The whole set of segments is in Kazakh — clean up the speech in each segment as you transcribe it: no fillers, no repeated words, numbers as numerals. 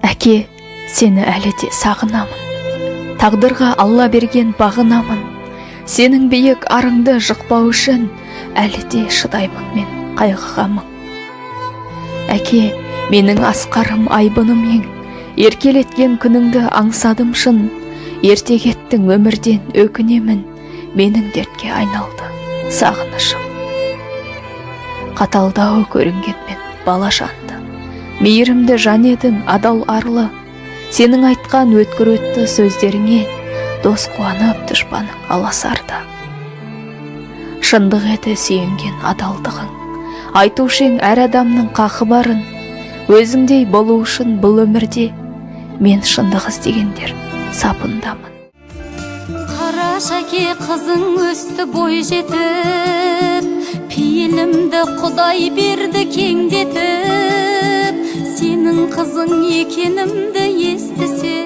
Әке, сені әлі де сағынамын. Тағдырға Алла берген бағынамын. Сенің биік арыңды жықпау үшін әлі де шыдаймын мен қайғыға мың. Әке, менің асқарым айбыным ең. Еркелеткен күніңді аңсадым шын. Ерте кеттің өмірден өкінемін. Менің дертке айналды сағынышым. Қаталдау көрінгенмен бала жанды. Мейірімді жан едің адал арлы. Сенің айтқан өткір өтті сөздеріңе дос қуанып дұшпаның аласарда. Шындық еді сүйенген адалдығың. Айтушың әр адамның қақы барын. Өзіңдей болу үшін бұл өмірде мен шындық іздегендер сапындамын. Қараш әке, қызың өсті бой жетіп, пейілімді Құдай берді кеңдетіп. Сенің қызың екенімді естісе,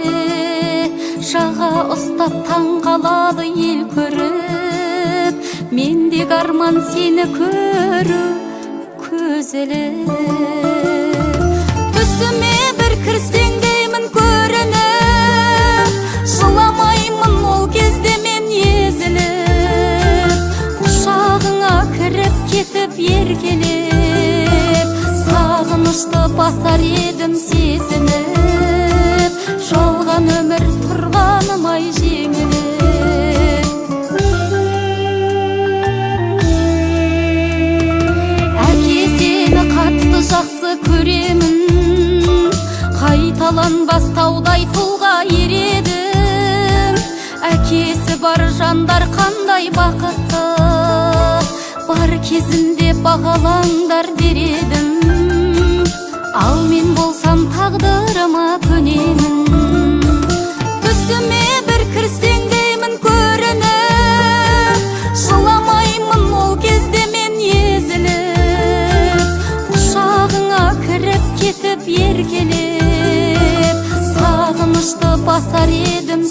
жаға ұстап таң қалады ел көріп. Мендегі арман сені көру көзіліп. Түсіме бір кірсең деймін көрініп, жыламаймын ол кезде мен езіліп. Құшағыңа кіріп кетіп еркелеп, сағынышты басар едім сезініп. Жалған өмір тұрғаным ай жеңіліп. Әке, сені қатты жақсы көремін. Қайталанбас таудай тұлға ередің. Әкесі бар жандар қандай бақытты, бар кезінде бағалаңдар дередім. Ал мен болсам тағдырыма көнемін. Түсіме бір кірсең деймін көрініп, жыламаймын ол кезде мен езіліп. Құшағыңа кіріп кетіп еркелеп, сағынышты басар едім